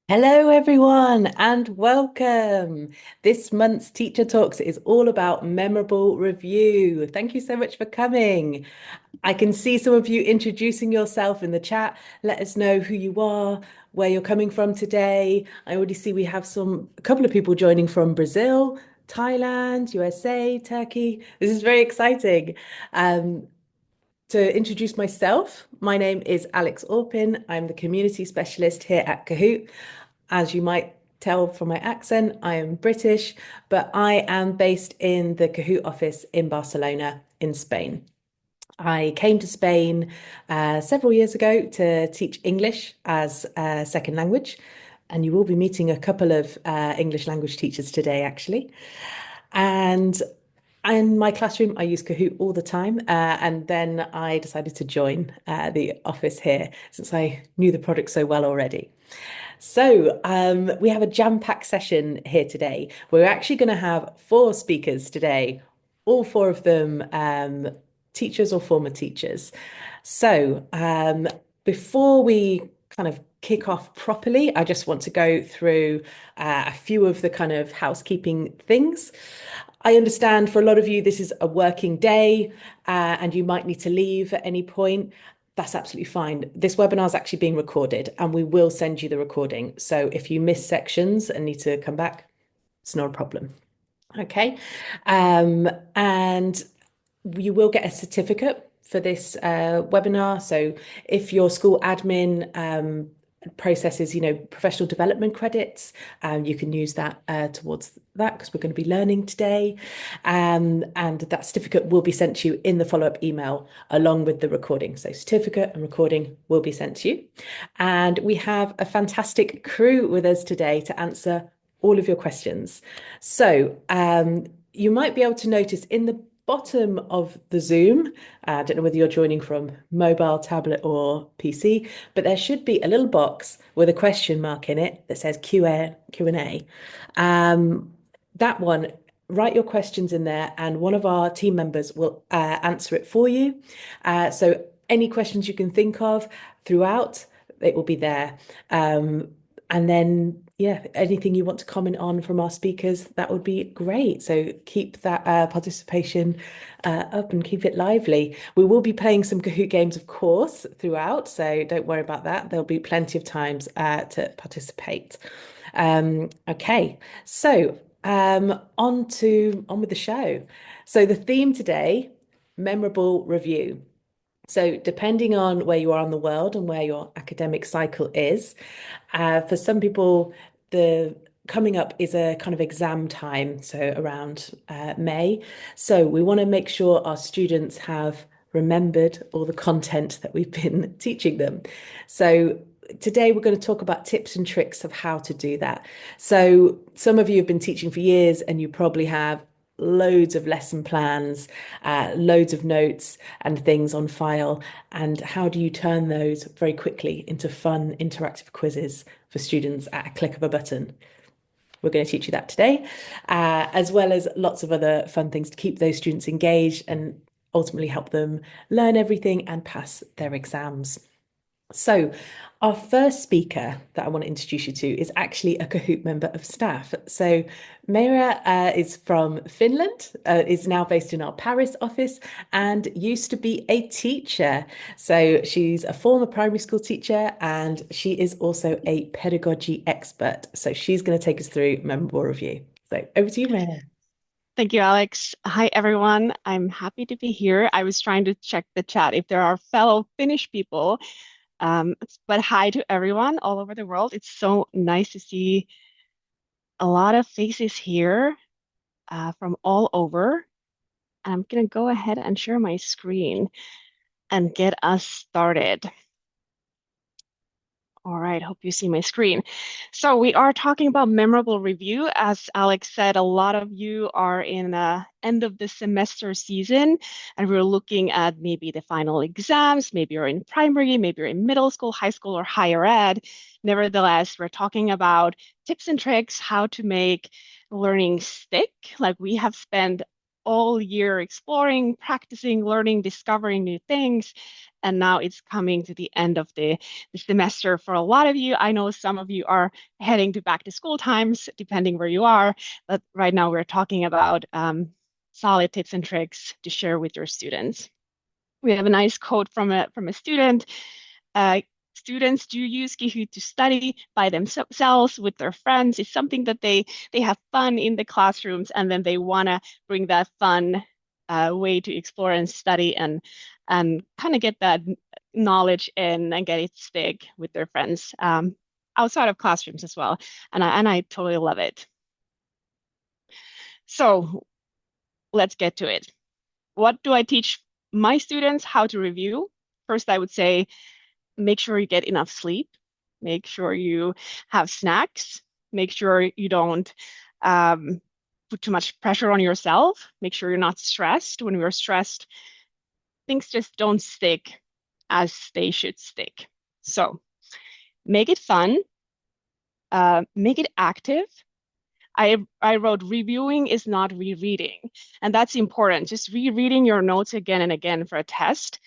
Hello, everyone, and welcome. This month's Teacher Talks is all about memorable review. Thank you so much for coming. I can see some of you introducing yourself in the chat. Let us know who you are, where you're coming from today. I already see we have a couple of people joining from Brazil, Thailand, USA, Turkey. This is very exciting. Um, to introduce myself, my name is Alex Orpin. I'm the community specialist here at Kahoot. As you might tell from my accent, I am British, but I am based in the Kahoot office in Barcelona, in Spain. I came to Spain several years ago to teach English as a second language, and you will be meeting a couple of English language teachers today, actually. And in my classroom, I use Kahoot all the time. And then I decided to join the office here since I knew the product so well already. So we have a jam-packed session here today. We're actually going to have four speakers today, all four of them teachers or former teachers. So before we kind of kick off properly, I just want to go through a few of the kind of housekeeping things. I understand for a lot of you, this is a working day and you might need to leave at any point. That's absolutely fine. This webinar is actually being recorded and we will send you the recording. So if you miss sections and need to come back, it's not a problem. Okay. And you will get a certificate for this webinar. So if your school admin processes, professional development credits, you can use that towards that because we're going to be learning today. And that certificate will be sent to you in the follow-up email along with the recording. So certificate and recording will be sent to you. And we have a fantastic crew with us today to answer all of your questions. So you might be able to notice in the bottom of the Zoom, I don't know whether you're joining from mobile, tablet, or PC, but there should be a little box with a question mark in it that says Q&A. That one, write your questions in there, and one of our team members will answer it for you. So any questions you can think of throughout, it will be there. And then, yeah, anything you want to comment on from our speakers, that would be great. So keep that participation up and keep it lively. We will be playing some Kahoot games, of course, throughout. So don't worry about that. There'll be plenty of times to participate. Okay, so on with the show. So the theme today, memorable review. So, depending on where you are in the world and where your academic cycle is, for some people, the coming up is a kind of exam time, so around May. So, we want to make sure our students have remembered all the content that we've been teaching them. So, today we're going to talk about tips and tricks of how to do that. So, some of you have been teaching for years and you probably have loads of lesson plans, loads of notes and things on file. And how do you turn those very quickly into fun, interactive quizzes for students at a click of a button? We're going to teach you that today, as well as lots of other fun things to keep those students engaged and ultimately help them learn everything and pass their exams. So, our first speaker that I want to introduce you to is actually a Kahoot member of staff. So, Meira is from Finland, is now based in our Paris office, and used to be a teacher. So, she's a former primary school teacher and she is also a pedagogy expert. So, she's going to take us through memorable review. So, over to you, Meira. Thank you, Alex. Hi, everyone. I'm happy to be here. I was trying to check the chat if there are fellow Finnish people, but hi to everyone all over the world. It's so nice to see a lot of faces here from all over. I'm going to go ahead and share my screen and get us started. All right, hope you see my screen. So we are talking about memorable review. As Alex said, a lot of you are in the end of the semester season, and we're looking at maybe the final exams, maybe you're in primary, maybe you're in middle school, high school, or higher ed. Nevertheless, we're talking about tips and tricks, how to make learning stick. Like we have spent all year exploring, practicing, learning, discovering new things. And now it's coming to the end of the semester for a lot of you. I know some of you are heading to back to school times, depending where you are. But right now we're talking about solid tips and tricks to share with your students. We have a nice quote from a student. Uh, Students do use Kahoot to study by themselves with their friends. It's something that they have fun in the classrooms, and then they want to bring that fun way to explore and study and kind of get that knowledge in and get it stick with their friends outside of classrooms as well. And I totally love it. So let's get to it. What do I teach my students how to review? First, I would say make sure you get enough sleep, make sure you have snacks, make sure you don't put too much pressure on yourself, make sure you're not stressed. When we're stressed, things just don't stick as they should stick. So make it fun, make it active. I wrote reviewing is not rereading, and that's important. Just rereading your notes again and again for a test,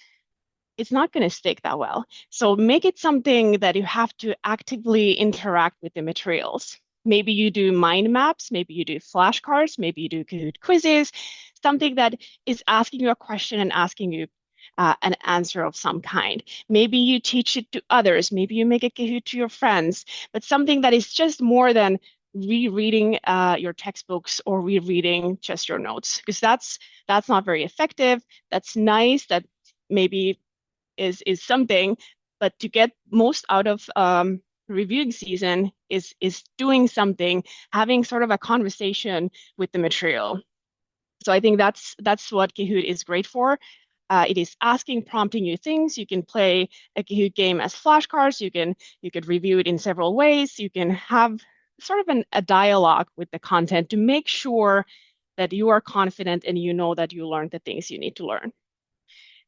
it's not going to stick that well. So make it something that you have to actively interact with the materials. Maybe you do mind maps, maybe you do flashcards, maybe you do Kahoot quizzes, something that is asking you a question and asking you an answer of some kind. Maybe you teach it to others, maybe you make a Kahoot to your friends, but something that is just more than rereading your textbooks or rereading just your notes, because that's not very effective. That's nice, that maybe is something, but to get most out of reviewing season is doing something, having sort of a conversation with the material. So I think that's what Kahoot is great for. It is asking, prompting you things. You can play a Kahoot game as flashcards. You could review it in several ways. You can have sort of a dialogue with the content to make sure that you are confident and you know that you learned the things you need to learn.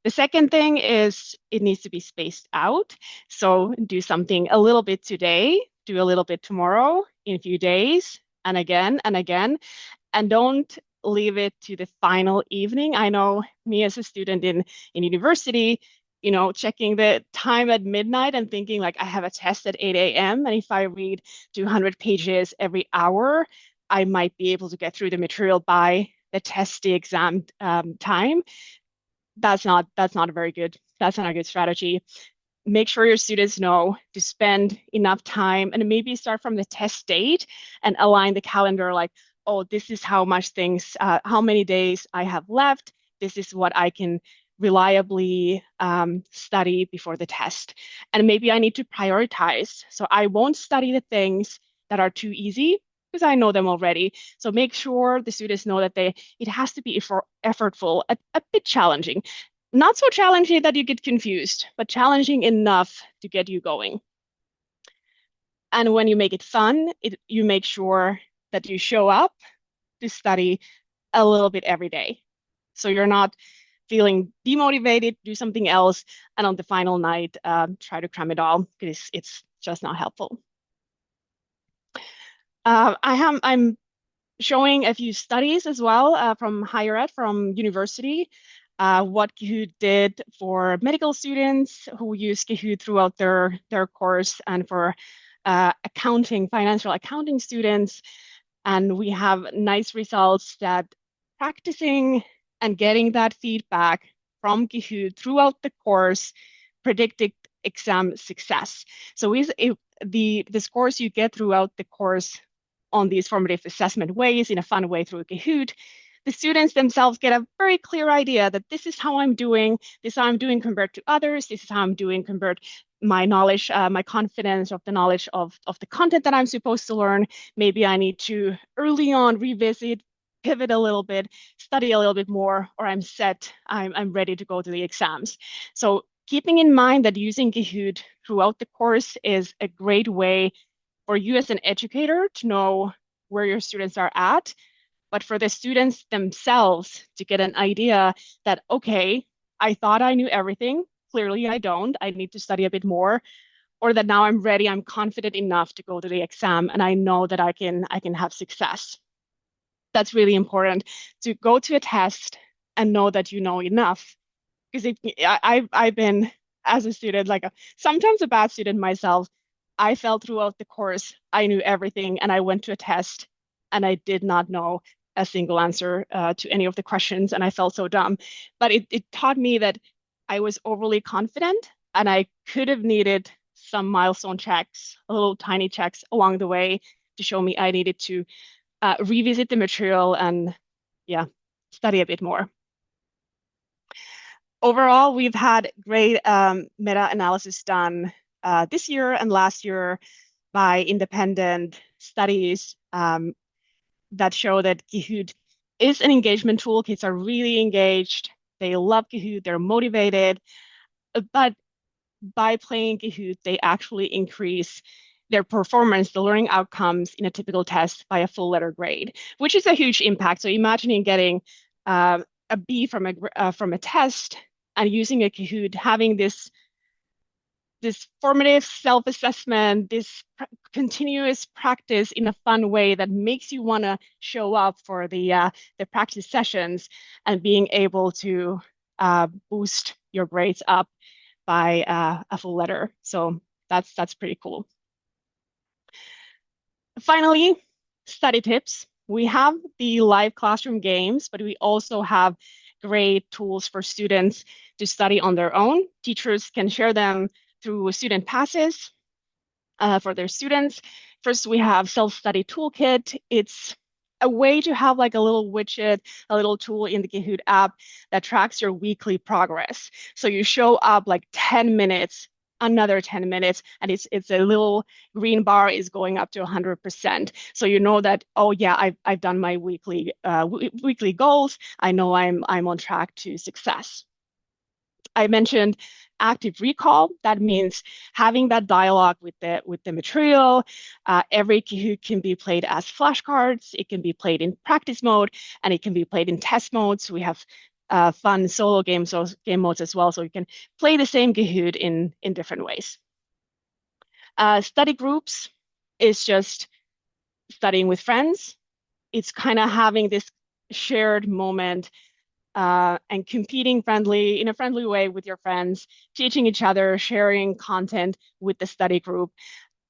The second thing is it needs to be spaced out. So do something a little bit today, do a little bit tomorrow, in a few days, and again and again, and don't leave it to the final evening. I know me as a student in university, checking the time at midnight and thinking like I have a test at 8 a.m. And if I read 200 pages every hour, I might be able to get through the material by the test, the exam time. That's not a very good, that's not a good strategy. Make sure your students know to spend enough time and maybe start from the test date and align the calendar like, oh, this is how much things, how many days I have left. This is what I can reliably study before the test. And maybe I need to prioritize. So I won't study the things that are too easy because I know them already. So make sure the students know that it has to be effortful, a bit challenging. Not so challenging that you get confused, but challenging enough to get you going. And when you make it fun, you make sure that you show up to study a little bit every day. So you're not feeling demotivated, do something else, and on the final night, try to cram it all because it's just not helpful. I'm showing a few studies as well from higher ed, from university, what Kahoot did for medical students who use Kahoot throughout their course and for financial accounting students. And we have nice results that practicing and getting that feedback from Kahoot throughout the course predicted exam success. So the scores you get throughout the course on these formative assessment ways in a fun way through Kahoot, the students themselves get a very clear idea that this is how I'm doing, this is how I'm doing compared to others, this is how I'm doing compared my knowledge, my confidence of the knowledge of the content that I'm supposed to learn. Maybe I need to early on revisit, pivot a little bit, study a little bit more, or I'm set, I'm ready to go to the exams. So keeping in mind that using Kahoot throughout the course is a great way for you as an educator to know where your students are at, but for the students themselves to get an idea that, okay, I thought I knew everything. Clearly I don't. I need to study a bit more, or that now I'm ready, I'm confident enough to go to the exam and I know that I can have success. That's really important to go to a test and know that you know enough. Because I've been as a student like sometimes a bad student myself. I felt throughout the course I knew everything, and I went to a test and I did not know a single answer to any of the questions, and I felt so dumb. But it taught me that I was overly confident, and I could have needed some milestone checks, little tiny checks along the way to show me I needed to revisit the material and yeah, study a bit more. Overall, we've had great meta-analysis done this year and last year by independent studies that show that Kahoot is an engagement tool. Kids are really engaged. They love Kahoot. They're motivated. But by playing Kahoot, they actually increase their performance, the learning outcomes in a typical test by a full letter grade, which is a huge impact. So imagining getting a B from a test and using a Kahoot, having this formative self-assessment, this continuous practice in a fun way that makes you want to show up for the practice sessions and being able to boost your grades up by a full letter. So that's pretty cool. Finally, study tips. We have the live classroom games, but we also have great tools for students to study on their own. Teachers can share them through student passes for their students. First, we have self-study toolkit. It's a way to have like a little widget, a little tool in the Kahoot app that tracks your weekly progress. So you show up like 10 minutes, another 10 minutes, and it's a little green bar is going up to 100%. So you know that, oh yeah, I've done my weekly goals. I know I'm on track to success. I mentioned active recall. That means having that dialogue with the material. Every Kahoot can be played as flashcards. It can be played in practice mode, and it can be played in test mode. So we have fun solo games or game modes as well. So you can play the same Kahoot in different ways. Study groups is just studying with friends. It's kind of having this shared moment and competing in a friendly way with your friends, teaching each other, sharing content with the study group.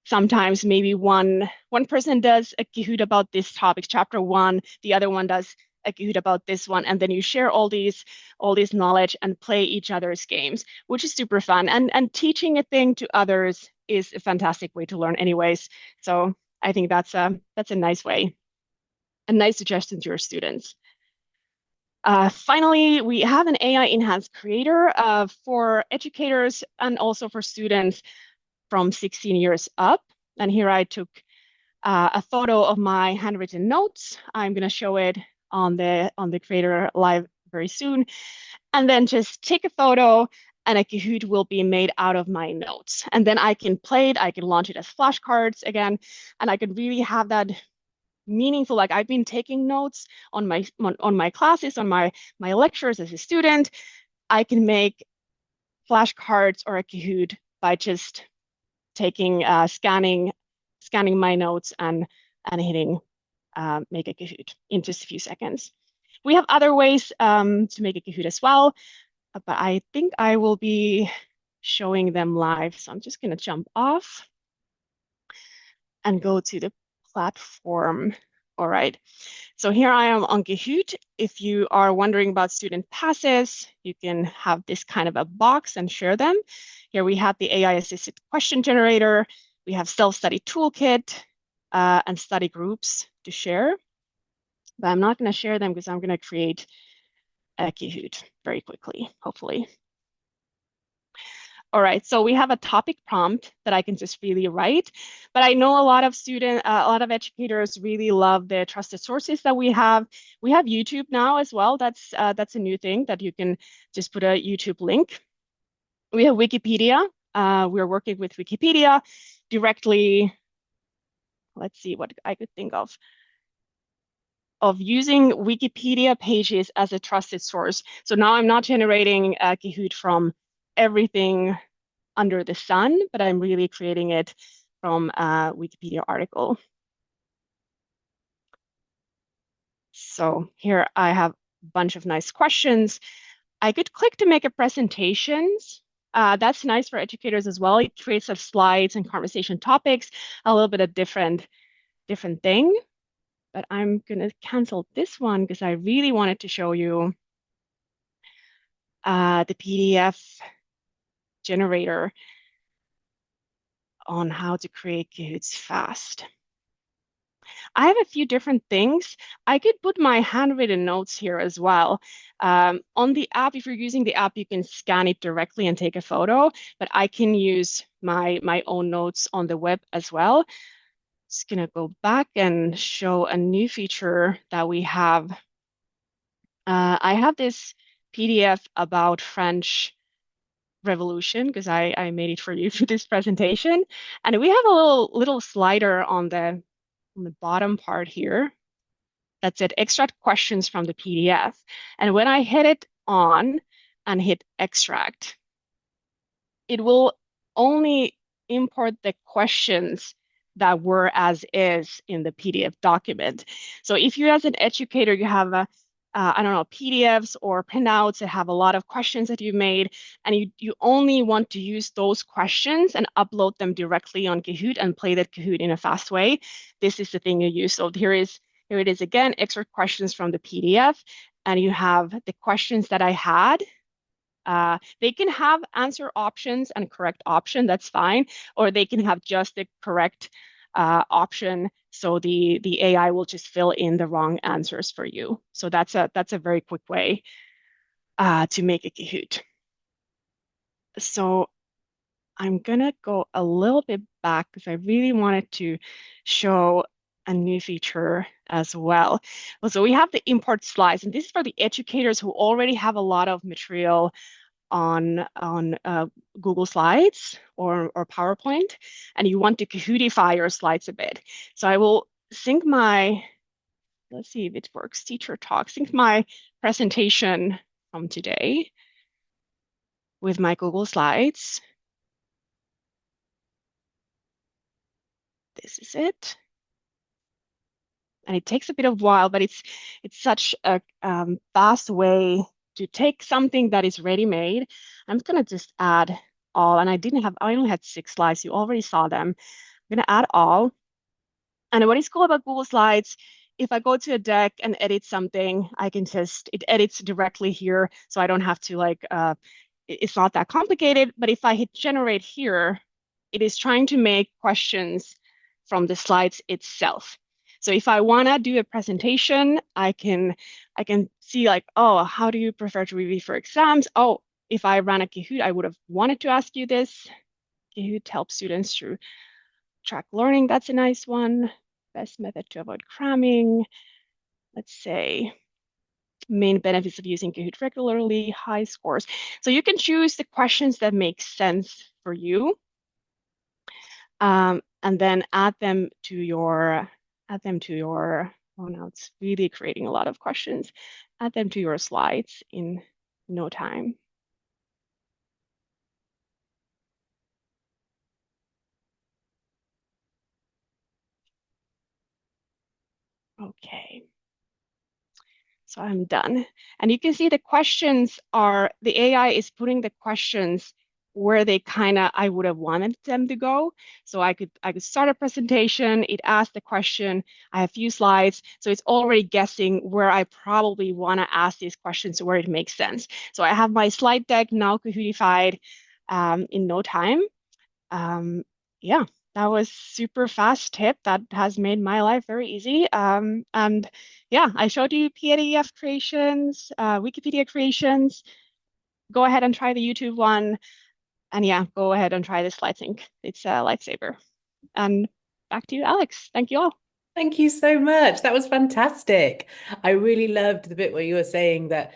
Sometimes maybe one person does a Kahoot about this topic, chapter one, the other one does a Kahoot about this one, and then you share all this knowledge and play each other's games, which is super fun. And teaching a thing to others is a fantastic way to learn anyways. So I think that's a nice way, a nice suggestion to your students. Finally, we have an AI enhanced creator for educators and also for students from 16 years up. And here I took a photo of my handwritten notes. I'm going to show it on the creator live very soon. And then just take a photo and a Kahoot will be made out of my notes. And then I can play it, I can launch it as flashcards again, and I could really have that meaningful. Like I've been taking notes on my classes, on my lectures as a student. I can make flashcards or a Kahoot by just taking scanning my notes and hitting make a Kahoot in just a few seconds. We have other ways to make a Kahoot as well, but I think I will be showing them live. So I'm just going to jump off and go to the platform. All right. So here I am on Kahoot. If you are wondering about student passes, you can have this kind of a box and share them. Here we have the AI-assisted question generator. We have self-study toolkit and study groups to share. But I'm not going to share them because I'm going to create a Kahoot very quickly, hopefully. All right, so we have a topic prompt that I can just really write, but I know a lot of a lot of educators really love the trusted sources that we have. We have YouTube now as well. That's a new thing that you can just put a YouTube link. We have Wikipedia. We're working with Wikipedia directly. Let's see what I could think of using Wikipedia pages as a trusted source. So now I'm not generating a Kahoot from everything under the sun, but I'm really creating it from a Wikipedia article. So here I have a bunch of nice questions. I could click to make a presentations. That's nice for educators as well. It creates a slides and conversation topics, a little bit of different thing. But I'm gonna cancel this one because I really wanted to show you the PDF generator on how to create Kahoots fast. I have a few different things. I could put my handwritten notes here as well. On the app, if you're using the app, you can scan it directly and take a photo, but I can use my own notes on the web as well. Just gonna go back and show a new feature that we have. I have this PDF about French Revolution because I made it for you for this presentation, and we have a little slider on the bottom part here that said extract questions from the PDF. And when I hit it on and hit extract, it will only import the questions that were as is in the PDF document. So if you as an educator, you have I don't know, PDFs or printouts that have a lot of questions that you made, and you only want to use those questions and upload them directly on Kahoot and play that Kahoot in a fast way, this is the thing you use. So here it is again, extract questions from the PDF, and you have the questions that I had. They can have answer options and correct option, that's fine, or they can have just the correct option, so the AI will just fill in the wrong answers for you. So that's a very quick way to make a Kahoot. So I'm gonna go a little bit back because I really wanted to show a new feature as well. Well, so we have the import slides, and this is for the educators who already have a lot of material on Google Slides or PowerPoint, and you want to Kahootify your slides a bit. So I will sync my, let's see if it works, Teacher Talk, sync my presentation from today with my Google Slides. This is it. And it takes a bit of while, but it's such a fast way to take something that is ready-made. I'm gonna just add all, and I only had 6 slides. You already saw them. I'm gonna add all. And what is cool about Google Slides, if I go to a deck and edit something, it edits directly here, so I don't have to it's not that complicated. But if I hit generate here, it is trying to make questions from the slides itself. So if I want to do a presentation, I can see like, oh, how do you prefer to review for exams? Oh, if I ran a Kahoot, I would have wanted to ask you this. Kahoot helps students to track learning. That's a nice one. Best method to avoid cramming. Let's say main benefits of using Kahoot regularly, high scores. So you can choose the questions that make sense for you, and then oh, now it's really creating a lot of questions. Add them to your slides in no time. Okay. So I'm done. And you can see the AI is putting the questions where I would have wanted them to go. So I could start a presentation, it asked the question, I have a few slides, so it's already guessing where I probably want to ask these questions where it makes sense. So I have my slide deck now Kahootified in no time. Yeah, that was super fast tip that has made my life very easy. And yeah, I showed you PDF creations, Wikipedia creations. Go ahead and try the YouTube one. And yeah, go ahead and try the slide sync. It's a lifesaver. And back to you, Alex. Thank you all. Thank you so much. That was fantastic. I really loved the bit where you were saying that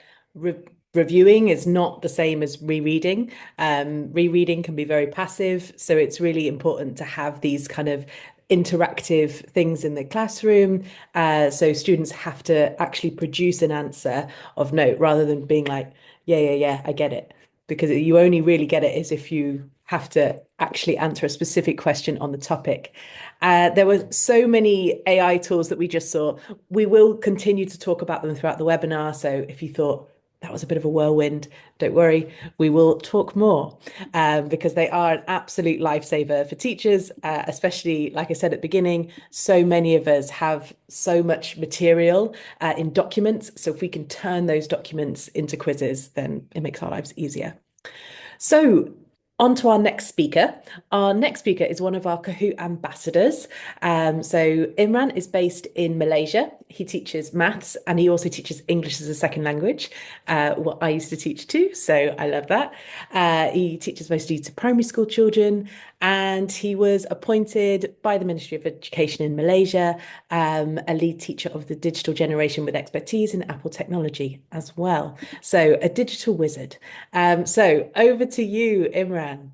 reviewing is not the same as rereading. Rereading can be very passive, so it's really important to have these kind of interactive things in the classroom. So students have to actually produce an answer of note rather than being like, yeah, yeah, yeah, I get it. Because you only really get it as if you have to actually answer a specific question on the topic. There were so many AI tools that we just saw. We will continue to talk about them throughout the webinar. So if you thought that was a bit of a whirlwind, don't worry, we will talk more because they are an absolute lifesaver for teachers, especially, like I said at the beginning, so many of us have so much material in documents. So if we can turn those documents into quizzes, then it makes our lives easier. So, on to our next speaker. Our next speaker is one of our Kahoot ambassadors. So, Imran is based in Malaysia. He teaches maths and he also teaches English as a second language, what I used to teach too. So, I love that. He teaches mostly to primary school children and he was appointed by the Ministry of Education in Malaysia a lead teacher of the digital generation with expertise in Apple technology as well. So, a digital wizard. So over to you, Imran.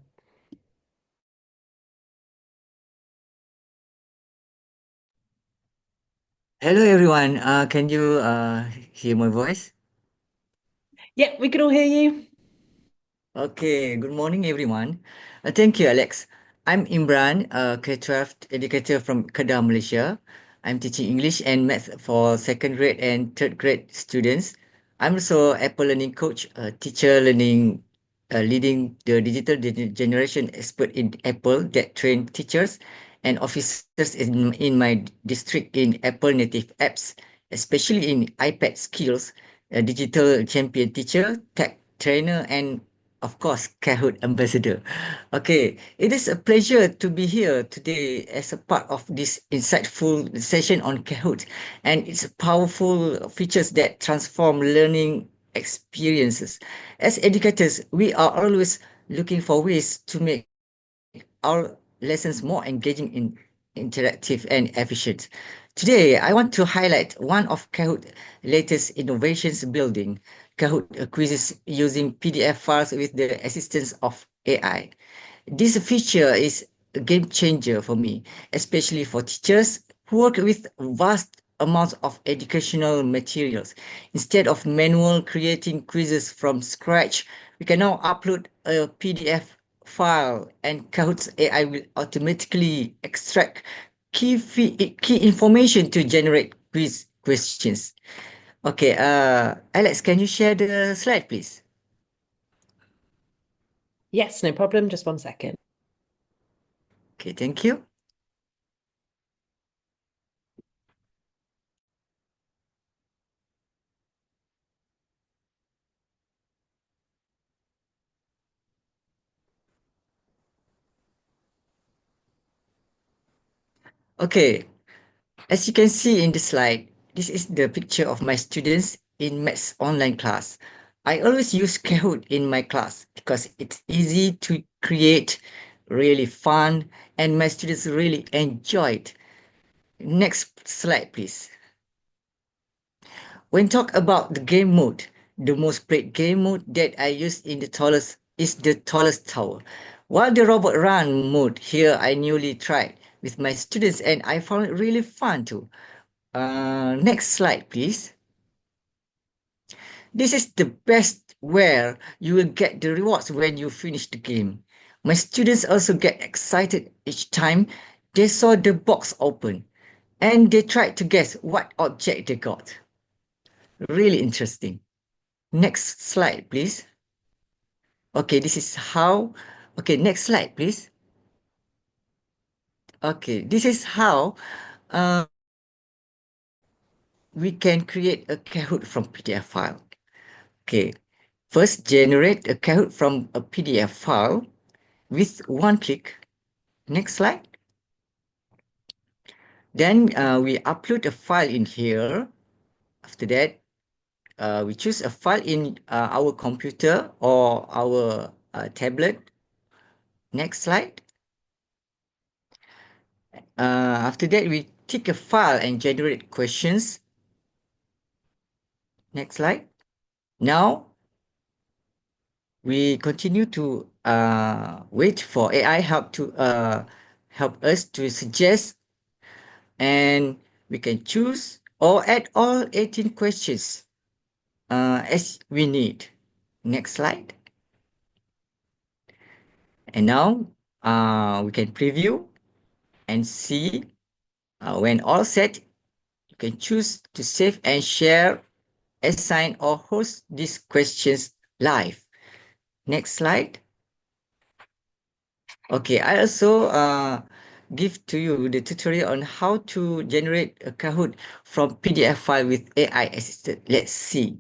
Hello everyone. Can you hear my voice? Yeah, we can all hear you. Okay. Good morning, everyone. Thank you, Alex. I'm Imran, a K-12 educator from Kedah, Malaysia. I'm teaching English and math for second grade and third grade students. I'm also Apple Learning Coach, a teacher leading the digital generation expert in Apple that train teachers and officers in my district in Apple native apps, especially in iPad skills, a digital champion teacher, tech trainer, and of course, Kahoot ambassador. Okay, it is a pleasure to be here today as a part of this insightful session on Kahoot and its powerful features that transform learning experiences. As educators, we are always looking for ways to make our lessons more engaging, interactive, and efficient. Today, I want to highlight one of Kahoot latest innovations building Kahoot quizzes using PDF files with the assistance of AI. This feature is a game changer for me, especially for teachers who work with vast amounts of educational materials. Instead of manual creating quizzes from scratch, we can now upload a PDF file and Kahoot's AI will automatically extract key information to generate quiz questions. Okay, Alex, can you share the slide, please? Yes, no problem. Just 1 second. Okay, thank you. Okay, as you can see in the slide, this is the picture of my students in maths online class. I always use Kahoot in my class because it's easy to create, really fun, and my students really enjoy it. Next slide, please. When talk about the game mode, the most played game mode that I use in the tallest is the tallest tower. While the robot run mode here I newly tried with my students and I found it really fun too. Next slide, please. This is the best where you will get the rewards when you finish the game. My students also get excited each time they saw the box open and they tried to guess what object they got. Really interesting. Next slide, please. Okay, this is how. Okay, next slide, please. Okay, this is how uh, we can create a Kahoot from PDF file. Okay, first generate a Kahoot from a PDF file with one click. Next slide. Then we upload a file in here. After that, we choose a file in our computer or our tablet. Next slide. After that, we take a file and generate questions. Next slide. Now, we continue to wait for AI help us to suggest and we can choose or add all 18 questions as we need. Next slide. And now we can preview and see when all set, you can choose to save and share, assign or host these questions live. Next slide. Okay, I also give to you the tutorial on how to generate a Kahoot from PDF file with AI assisted. Let's see.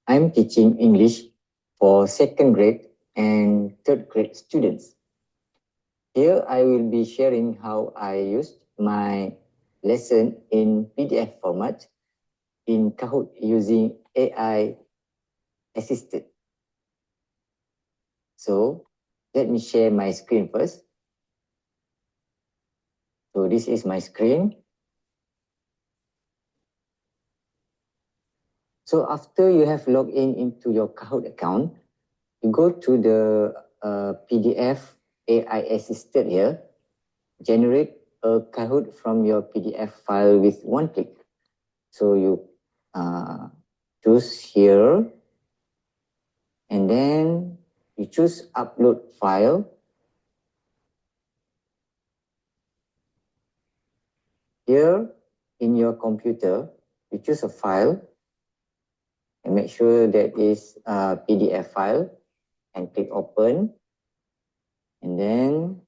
I'm teaching English for second grade and third grade students. Here I will be sharing how I used my lesson in PDF format in Kahoot using AI assisted. So let me share my screen first. So this is my screen. So after you have logged in into your Kahoot account, you go to the PDF AI assisted here, generate a Kahoot from your PDF file with one click. So you choose here, and then you choose upload file. Here in your computer, you choose a file and make sure that is a PDF file and click open. And then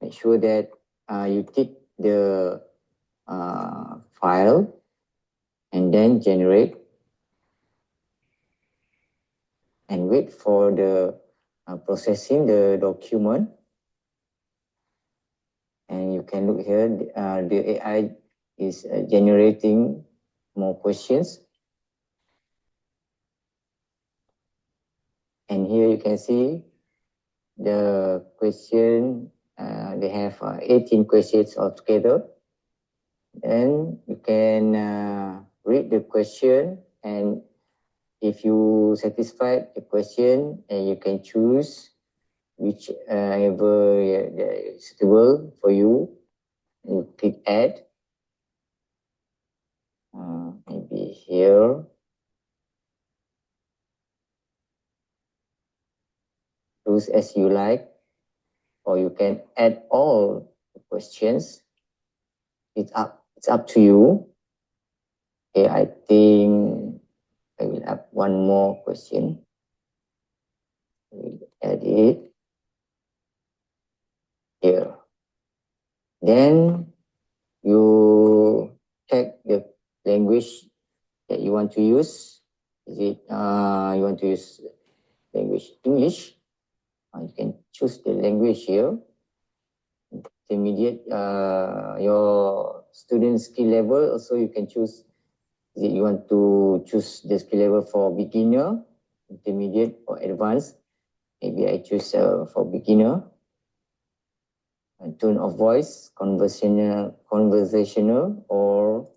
make sure that you tick the file and then generate and wait for the processing the document. And you can look here, the AI is generating more questions. And here you can see the question, they have 18 questions altogether. Then you can read the question, and if you satisfied the question, and you can choose whichever is suitable for you. You click add. Maybe here. Choose as you like, or you can add all the questions. It's up to you. Okay, I think I will add one more question. I will add it here. Then you check the language that you want to use. Is it you want to use language English? You can choose the language here. Intermediate, your student skill level. Also, you can choose. Is it you want to choose the skill level for beginner, intermediate, or advanced? Maybe I choose for beginner. Tone of voice, conversational, or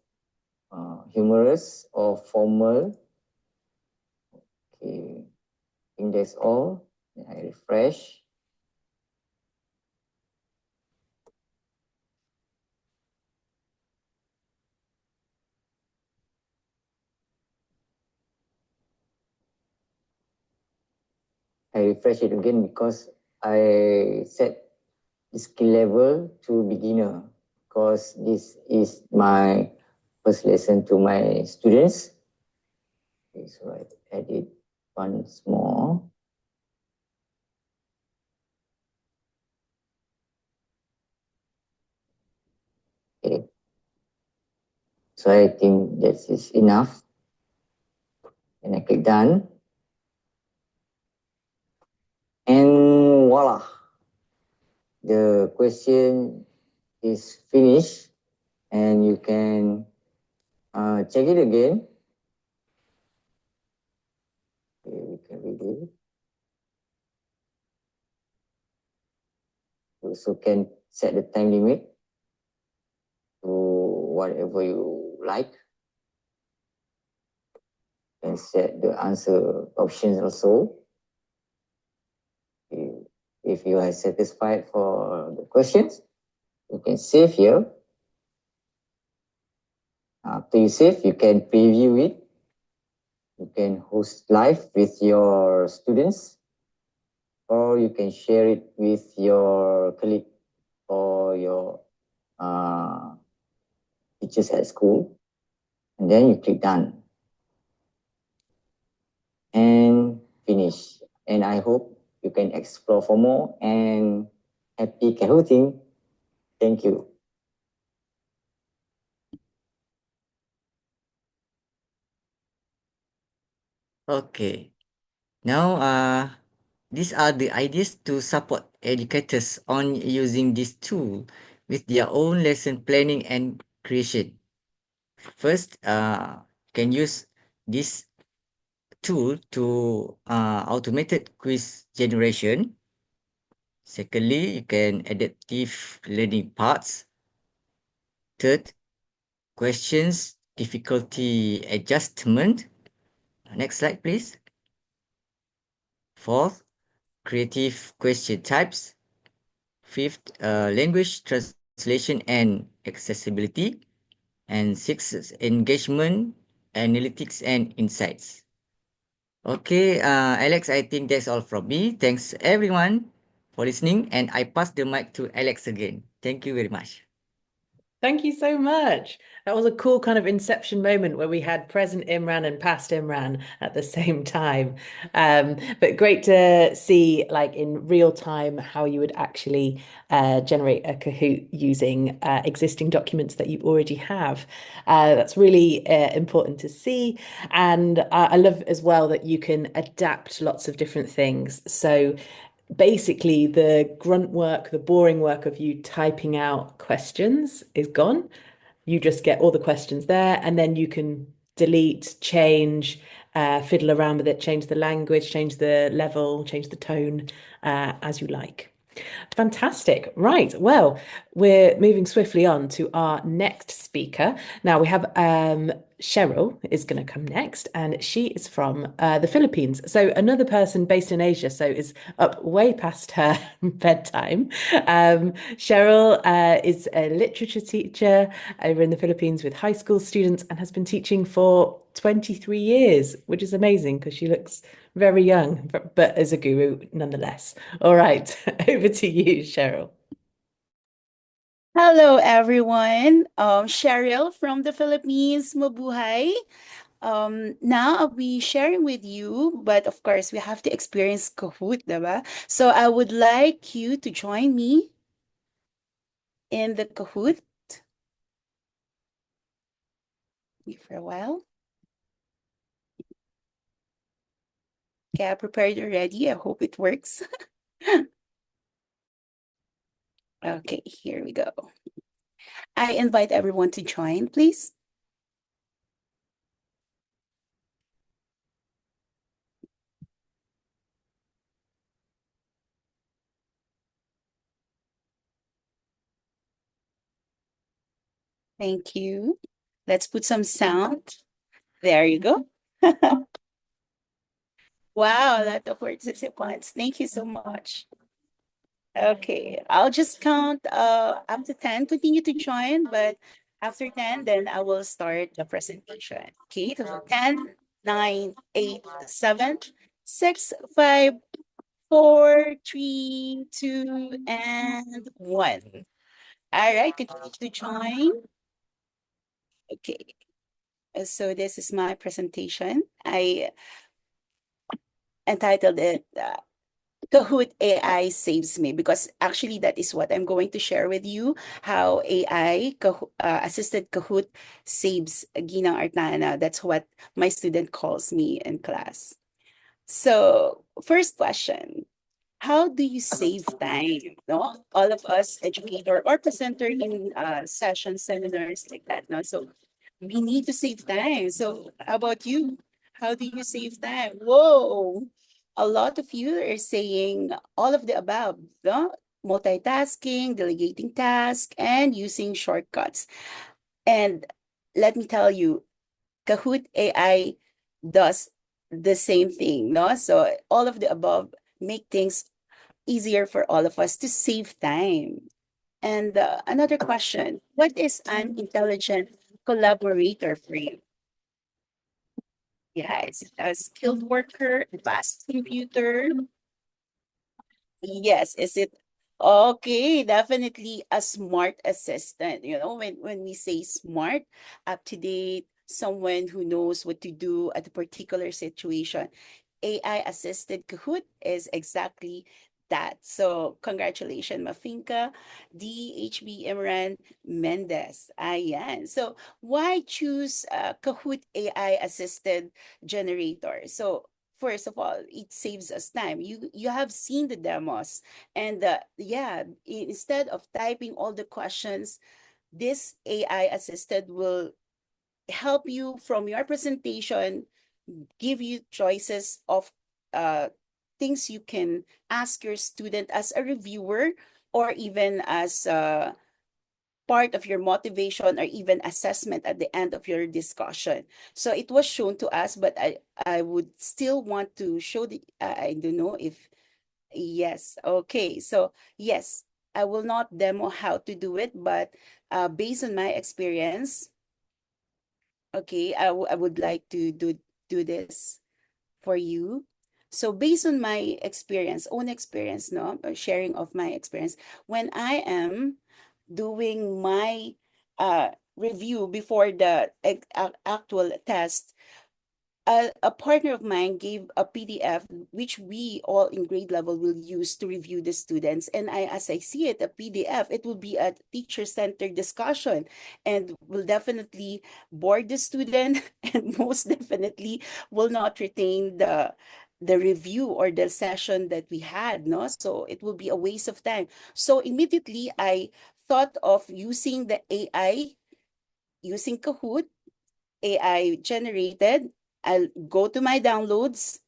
humorous or formal. Okay, I think that's all. I refresh. I refresh it again because I set the skill level to beginner, because this is my first lesson to my students. Okay, so I edit once more. Okay. So I think that is enough. And I click done. And voila. The question is finished, and you can check it again. Okay, we can read it. You also can set the time limit to whatever you like. You can set the answer options also. If you are satisfied for the questions, You can save here. After you save, you can preview it. You can host live with your students, or you can share it with your colleague or your uh, teachers at school. And then you click done and finish. And I hope you can explore for more, and happy Kahooting. Thank you. Okay. Now, these are the ideas to support educators on using this tool with their own lesson planning and creation. First, can use this tool to automated quiz generation. Secondly, you can adaptive learning parts. Third, questions difficulty adjustment. Next slide, please. Fourth, creative question types. Fifth, language translation and accessibility. And sixth, engagement, analytics, and insights. Okay, Alex, I think that's all from me. Thanks everyone for listening, and I pass the mic to Alex again. Thank you very much. Thank you so much. That was a cool kind of inception moment where we had present Imran and past Imran at the same time. But great to see, like in real time, how you would actually generate a Kahoot using existing documents that you already have. That's really important to see. And I love as well that you can adapt lots of different things. So basically the grunt work, the boring work of you typing out questions is gone. You just get all the questions there, and then you can delete, change, fiddle around with it, change the language, change the level, change the tone as you like. Fantastic. Right. Well, we're moving swiftly on to our next speaker. Now we have Cheryl is going to come next, and she is from the Philippines. So another person based in Asia, so is up way past her bedtime. Cheryl is a literature teacher over in the Philippines with high school students and has been teaching for 23 years, which is amazing because she looks very young, but as a guru nonetheless. All right, over to you, Cheryl. Hello, everyone. Cheryl from the Philippines. Mabuhay. Now I'll be sharing with you, but of course, we have to experience Kahoot, diba? So I would like you to join me in the Kahoot. Wait for a while. Okay, I prepared already. I hope it works. Okay, here we go. I invite everyone to join, please. Thank you. Let's put some sound. There you go. Wow, a lot of words at once. Thank you so much. Okay, I'll just count up to 10. Continue to join, but after 10, then I will start the presentation. Okay, so 10, 9, 8, 7, 6, 5, 4, 3, 2, and 1. All right, continue to join. Okay, so this is my presentation. I entitled it Kahoot AI Saves Me, because actually that is what I'm going to share with you, how AI assisted Kahoot saves Ginang Artana. That's what my student calls me in class. So first question, how do you save time? No, all of us educator or presenter in sessions, seminars like that. No, so we need to save time. So how about you? How do you save time? Whoa, a lot of you are saying all of the above. No? Multitasking, delegating tasks, and using shortcuts. And let me tell you, Kahoot AI does the same thing. No, so all of the above make things easier for all of us to save time. And another question, what is an intelligent collaborator for you? Yeah, is it a skilled worker, advanced computer? Yes, is it okay? Definitely a smart assistant. You know, when we say smart, up to date, someone who knows what to do at a particular situation. AI assisted Kahoot is exactly that. So congratulations, Mafinka, DHB Imran Mendez. Ayan. So why choose Kahoot AI assisted generator? So first of all, it saves us time. You have seen the demos, and yeah, instead of typing all the questions, this AI assisted will help you from your presentation, give you choices of uh, things you can ask your student as a reviewer, or even as part of your motivation, or even assessment at the end of your discussion. So it was shown to us, but I would still want to show the, I don't know if, yes, okay. So yes, I will not demo how to do it, but based on my experience, okay, I would like to do this for you. So based on my experience, own experience, no, sharing of my experience, when I am doing my review before the actual test, a partner of mine gave a PDF which we all in grade level will use to review the students. And as I see it, a PDF, it will be a teacher-centered discussion and will definitely bore the student and most definitely will not retain the review or the session that we had, no? So it will be a waste of time. So immediately I thought of using the AI, using Kahoot, AI generated. I'll go to my downloads,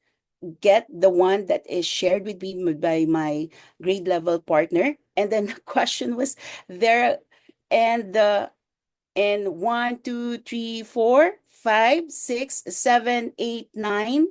get the one that is shared with me by my grade level partner. And then the question was there, and the and 1, 2, 3, 4, 5, 6, 7, 8, 9,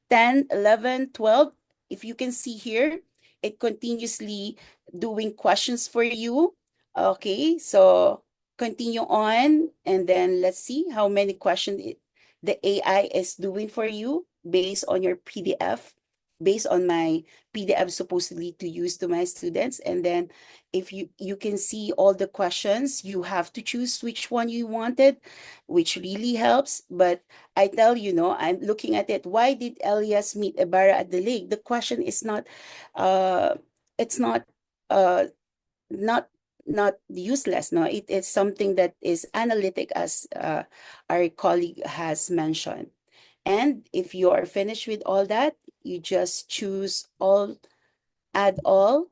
10, 11, 12. If you can see here, it continuously doing questions for you. Okay, so continue on, and then let's see how many questions the AI is doing for you based on your PDF, based on my PDF supposedly to use to my students. And then if you can see all the questions, you have to choose which one you wanted, which really helps. But I tell you, no, I'm looking at it, why did Elias meet Ibarra at the lake? The question is not uh it's uh not not useless, no, it is something that is analytic, as our colleague has mentioned. And if you are finished with all that, you just choose all, add all.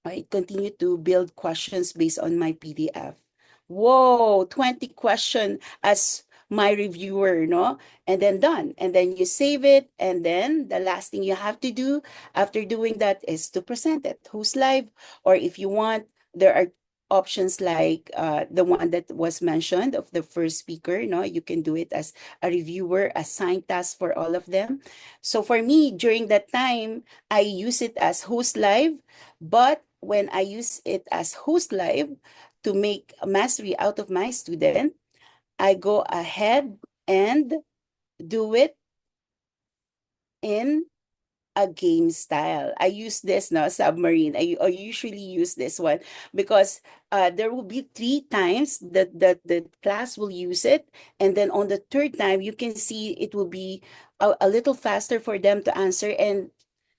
I continue to build questions based on my PDF. Whoa, 20 question as my reviewer, no? And then done. And then you save it. And then the last thing you have to do after doing that is to present it. Who's live? Or if you want, there are options like the one that was mentioned of the first speaker, no? You can do it as a reviewer, assign tasks for all of them. So for me, during that time, I use it as host live, but when I use it as host live to make a mastery out of my student, I go ahead and do it in a game style. I use this now, submarine. I usually use this one because there will be 3 times that the class will use it. And then on the third time, you can see it will be a little faster for them to answer, and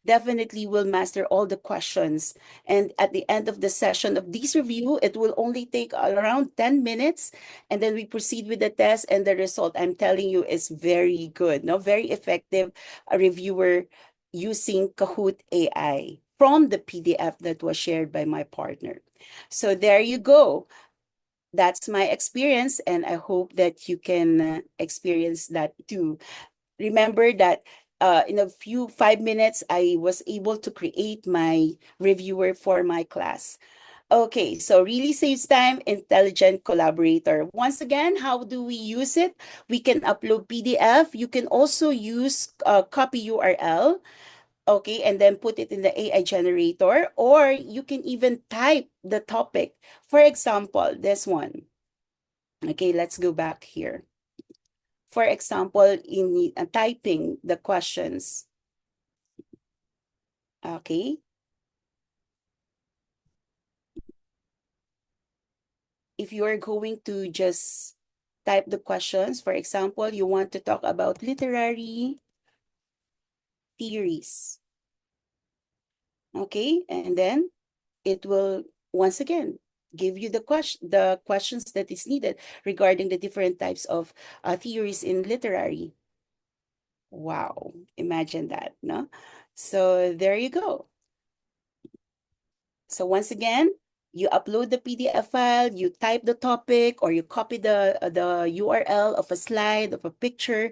definitely will master all the questions. And at the end of the session of this review, it will only take around 10 minutes. And then we proceed with the test, and the result, I'm telling you, is very good. No, very effective. A reviewer using Kahoot AI from the PDF that was shared by my partner. So there you go. That's my experience, and I hope that you can experience that too. Remember that in a few 5 minutes, I was able to create my reviewer for my class. Okay, so really saves time, intelligent collaborator. Once again, how do we use it? We can upload PDF. You can also use copy URL. Okay, and then put it in the AI generator, or you can even type the topic. For example, this one. Okay, let's go back here. For example, in typing the questions. Okay. If you are going to just type the questions, for example, you want to talk about literary theories. Okay, and then it will once again give you the questions that is needed regarding the different types of theories in literary. Wow, imagine that, no? So there you go. So once again, you upload the PDF file, you type the topic, or you copy the URL of a slide, of a picture,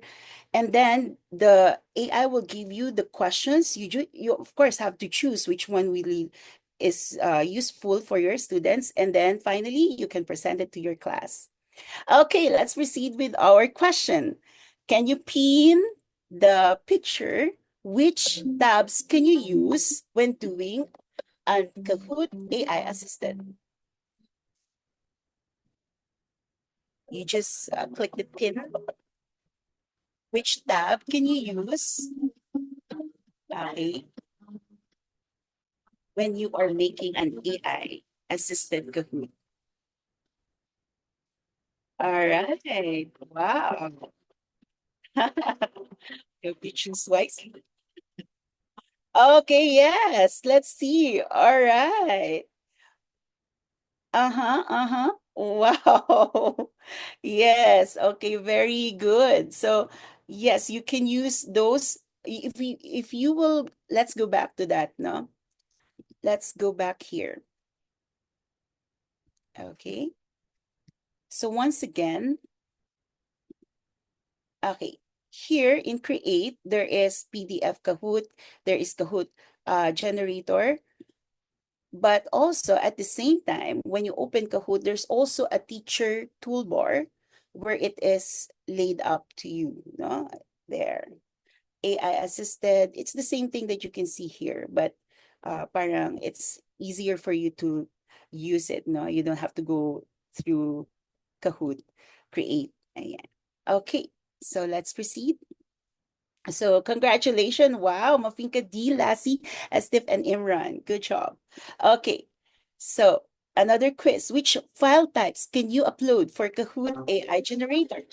and then the AI will give you the questions. You of course have to choose which one really is useful for your students, and then finally you can present it to your class. Okay, let's proceed with our question. Can you pin the picture? Which tabs can you use when doing an Kahoot AI assistant? You just click the pin. Which tab can you use, okay, when you are making an AI assistant Kahoot? All right. Wow. Hope you choose wisely. Okay, yes. Let's see. All right. Uh-huh, uh-huh. Wow. Yes, okay, very good. So, yes, you can use those. If you will, let's go back to that, no? Let's go back here. Okay. So once again, okay, here in Create, there is PDF Kahoot, there is Kahoot generator, but also at the same time, when you open Kahoot, there's also a teacher toolbar where it is laid up to you, no? There. AI assisted. It's the same thing that you can see here, but parang it's easier for you to use it, no? You don't have to go through Kahoot, create. Ayan. Okay, so let's proceed. So congratulations. Wow, Mafinka D, Lassie, Estef, and Imran. Good job. Okay, so another quiz. Which file types can you upload for Kahoot AI generator?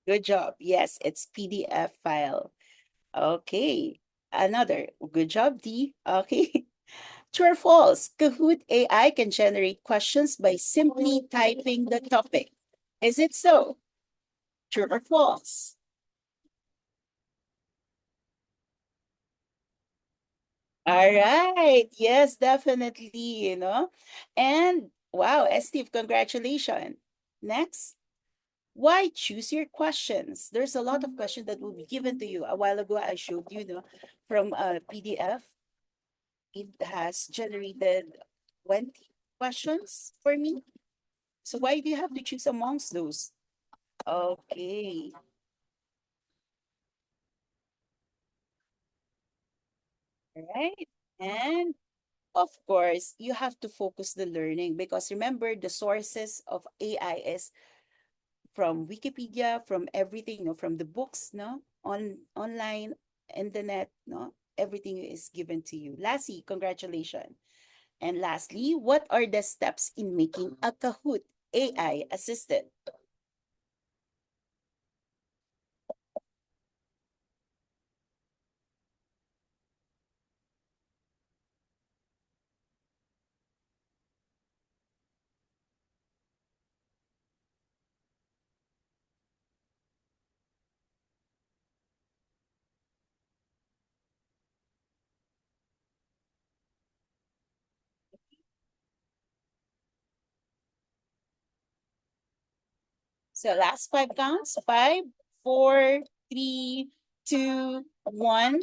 Good job. Yes, it's PDF file. Okay, another. Good job, D. Okay. True or false? Kahoot AI can generate questions by simply typing the topic. Is it so? True or false? All right. Yes, definitely, And wow, Steve, congratulations. Next, why choose your questions? There's a lot of questions that will be given to you. A while ago, I showed you, from a PDF. It has generated 20 questions for me. So why do you have to choose amongst those? Okay. All right. And of course, you have to focus the learning because remember the sources of AI is from Wikipedia, from everything, from the books, no, online, internet, no, everything is given to you. Lastly, congratulations. And lastly, what are the steps in making a Kahoot AI assistant? So last five counts. Five, four, three, two, one.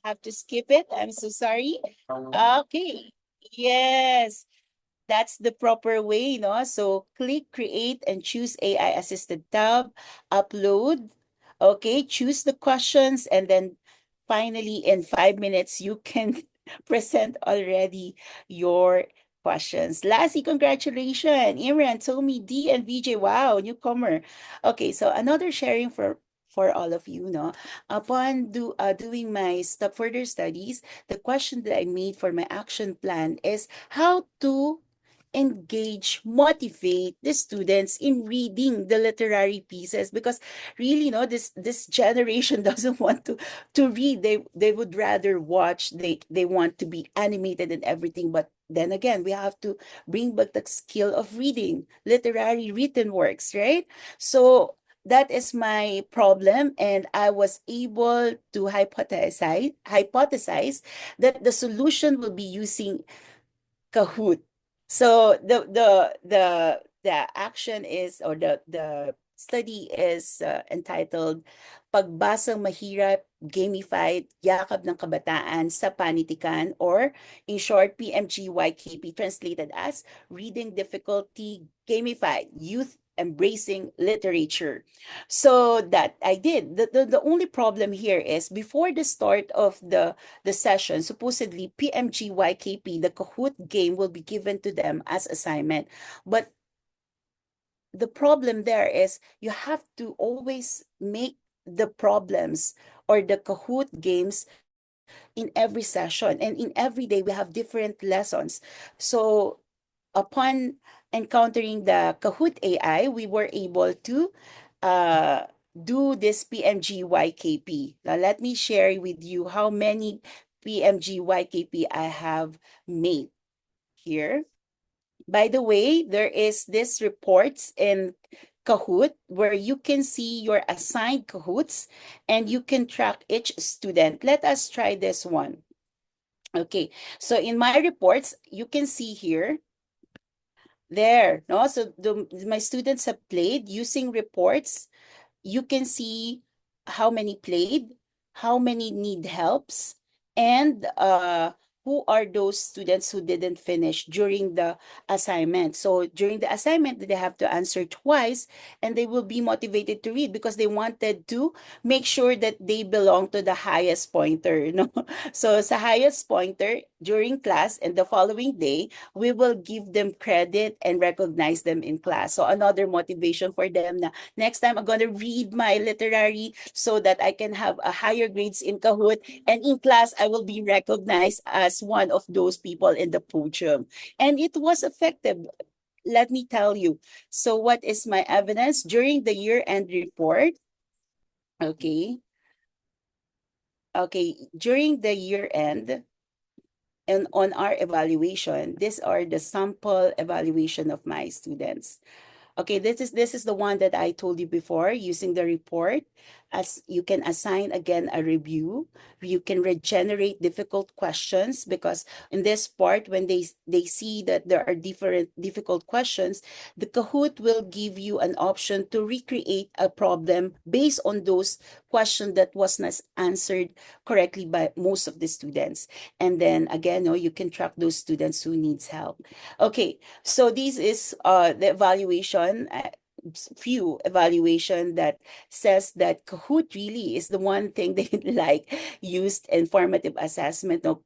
Have to skip it. I'm so sorry. Okay. Yes. That's the proper way, no? So click create and choose AI assisted tab, upload. Okay, choose the questions, and then finally in 5 minutes you can present already your questions. Lastly, congratulations, Imran, Tommy, D, and VJ. Wow, newcomer. Okay, so another sharing for all of you, no? Upon doing my further studies, the question that I made for my action plan is how to engage, motivate the students in reading the literary pieces, because really, this generation doesn't want to read. They would rather watch. They want to be animated and everything. But then again, we have to bring back the skill of reading literary written works, right? So that is my problem, and I was able to hypothesize that the solution will be using Kahoot. So the action is, or the study is entitled Pagbasang Mahirap, Gamified, Yakap ng Kabataan sa Panitikan, or in short, PMGYKP, translated as Reading Difficulty Gamified, Youth Embracing Literature. So that I did. The only problem here is before the start of the session, supposedly PMGYKP, the Kahoot game, will be given to them as assignment. But the problem there is you have to always make the problems or the Kahoot games in every session. And in every day, we have different lessons. So upon encountering the Kahoot AI, we were able to uh, do this PMGYKP. Now, let me share with you how many PMGYKP I have made here. By the way, there is this reports in Kahoot where you can see your assigned Kahoots and you can track each student. Let us try this one. Okay, so in my reports, you can see here there, no? So my students have played using reports. You can see how many played, how many need helps, and who are those students who didn't finish during the assignment. So during the assignment, they have to answer twice, and they will be motivated to read because they wanted to make sure that they belong to the highest pointer. No? So sa highest pointer during class and the following day, we will give them credit and recognize them in class. So another motivation for them na next time I'm going to read my literary so that I can have a higher grades in Kahoot. And in class, I will be recognized as one of those people in the podium. And it was effective. Let me tell you. So what is my evidence? During the year-end report, okay, during the year-end, and on our evaluation, these are the sample evaluation of my students. Okay, this is the one that I told you before, using the report. As you can assign again a review, you can regenerate difficult questions, because in this part, when they see that there are different difficult questions, the Kahoot will give you an option to recreate a problem based on those questions that was not answered correctly by most of the students. And then again, no, you can track those students who needs help. Okay, so this is the evaluation, few evaluation that says that Kahoot really is the one thing they like used in formative assessment, no,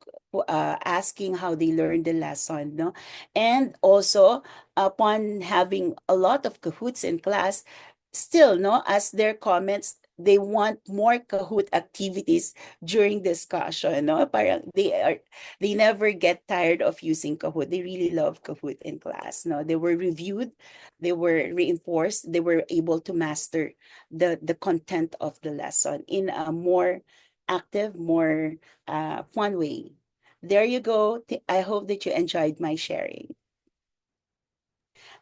asking how they learned the lesson, no, and also upon having a lot of Kahoots in class, still, no, as their comments, they want more Kahoot activities during discussion, no, parang they never get tired of using Kahoot. They really love Kahoot in class. No, they were reviewed, they were reinforced, they were able to master the content of the lesson in a more active, more fun way. There you go. I hope that you enjoyed my sharing.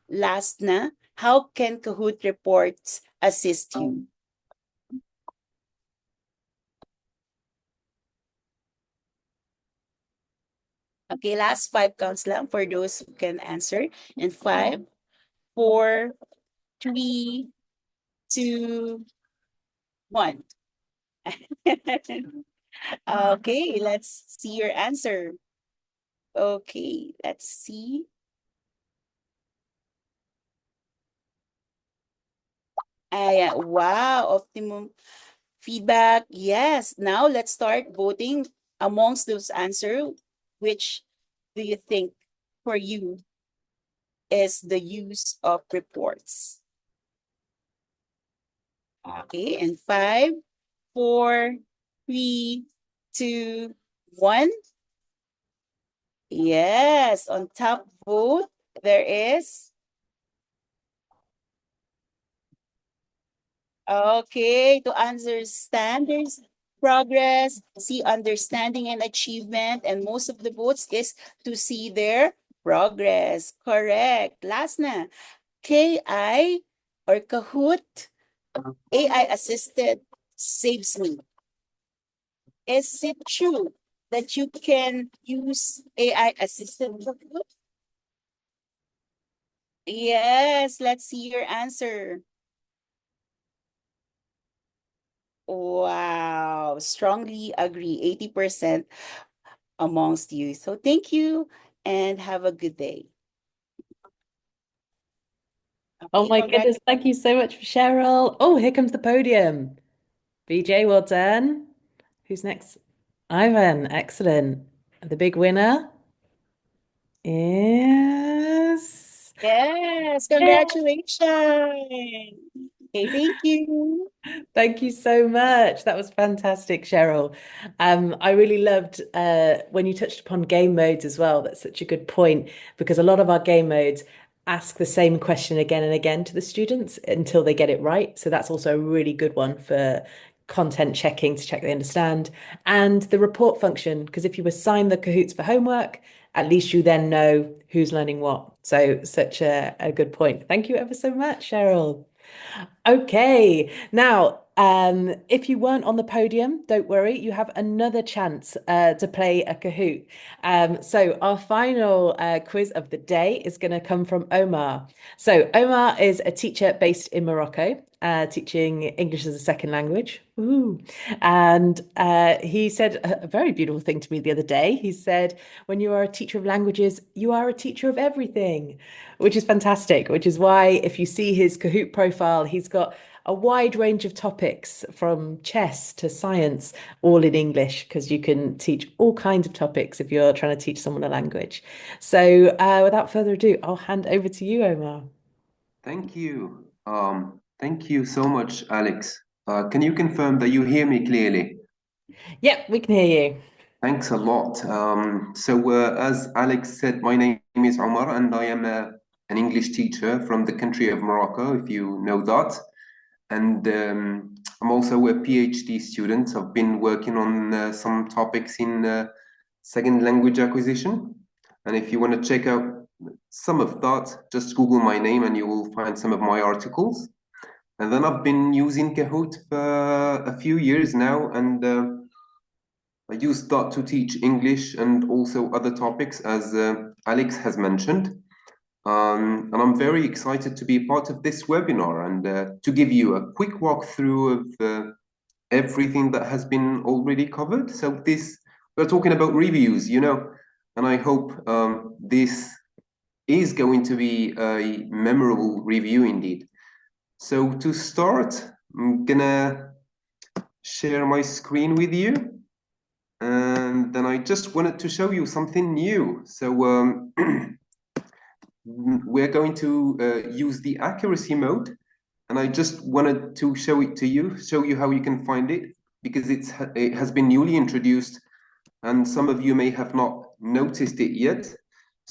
Last na, how can Kahoot reports assist you? Okay, last five counts lang for those who can answer. And 5, 4, 3, 2, 1. Okay, let's see your answer. Okay, let's see. Wow, optimum feedback. Yes. Now let's start voting amongst those answers. Which do you think for you is the use of reports? Okay, and 5, 4, 3, 2, 1. Yes, on top vote, there is. Okay, to understand there's progress, see understanding and achievement, and most of the votes is to see their progress. Correct. Last na, KI or Kahoot, AI assisted saves me. Is it true that you can use AI assisted Kahoot? Yes, let's see your answer. Wow, strongly agree, 80% amongst you. So thank you and have a good day. Oh Okay, my goodness, thank you so much, Cheryl. Oh, here comes the podium. BJ, well done. Who's next? Ivan, excellent. The big winner is... Yes, Yay! congratulations. Okay, thank you. Thank you so much. That was fantastic, Cheryl. I really loved when you touched upon game modes as well. That's such a good point because a lot of our game modes ask the same question again and again to the students until they get it right. So that's also a really good one for content checking to check they understand. And the report function, because if you assign the Kahoots for homework, at least you then know who's learning what. So such a good point. Thank you ever so much, Cheryl. Okay, now, if you weren't on the podium, don't worry, you have another chance to play a Kahoot. So, our final quiz of the day is going to come from Omar. So, Omar is a teacher based in Morocco, teaching English as a second language. Ooh. And he said a very beautiful thing to me the other day. He said, when you are a teacher of languages, you are a teacher of everything, which is fantastic, which is why if you see his Kahoot profile, he's got a wide range of topics from chess to science, all in English, because you can teach all kinds of topics if you're trying to teach someone a language. So without further ado, I'll hand over to you, Omar. Thank you. Thank you so much, Alex. Can you confirm that you hear me clearly? Yep, we can hear you. Thanks a lot. As Alex said, my name is Omar, and I am an English teacher from the country of Morocco, if you know that. And I'm also a PhD student. I've been working on some topics in second language acquisition. And if you want to check out some of that, just Google my name and you will find some of my articles. And then I've been using Kahoot for a few years now, and I use that to teach English and also other topics, as Alex has mentioned. And I'm very excited to be part of this webinar and to give you a quick walkthrough of everything that has been already covered. So we're talking about reviews, and I hope this is going to be a memorable review indeed. So to start, I'm gonna share my screen with you. And then I just wanted to show you something new. So we're going to use the accuracy mode. And I just wanted to show it to you, show you how you can find it, because it has been newly introduced and some of you may have not noticed it yet.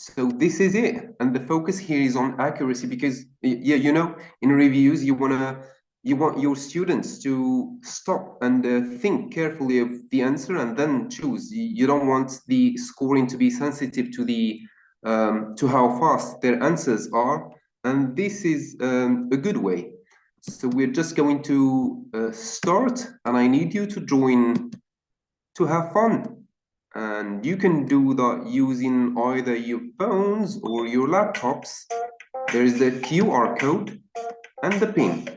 So this is it. And the focus here is on accuracy because, yeah, in reviews, you want your students to stop and think carefully of the answer and then choose. You don't want the scoring to be sensitive to how fast their answers are. And this is a good way. So we're just going to start, and I need you to join to have fun. And you can do that using either your phones or your laptops. There is the QR code and the pin.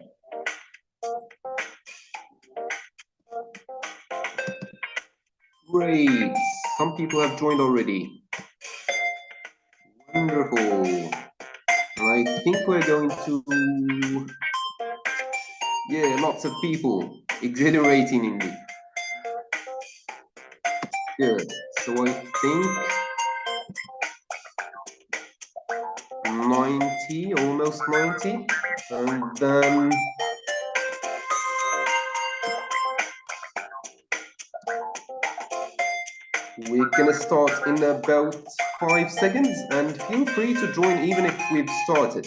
Great. Some people have joined already. Wonderful. And I think we're going to lots of people, exhilaratingly. Good. So I think 90, almost 90. And then we're gonna start in about 5 seconds, and feel free to join even if we've started.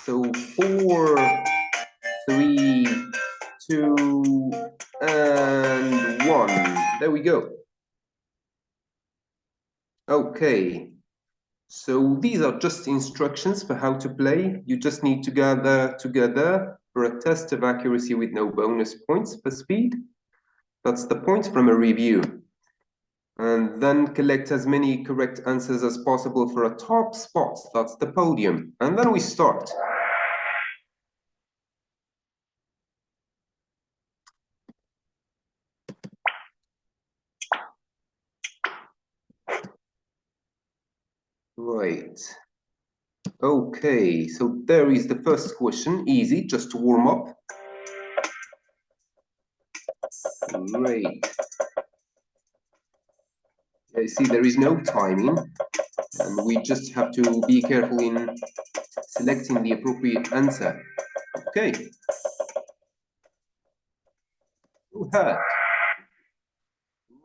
So 4, 3, 2, and 1. There we go. Okay. So these are just instructions for how to play. You just need to gather together for a test of accuracy with no bonus points for speed. That's the point from a review. And then collect as many correct answers as possible for a top spot. That's the podium. And then we start. Right. Okay, so there is the first question. Easy, just to warm up. Great. I see there is no timing, and we just have to be careful in selecting the appropriate answer. Okay. Who had?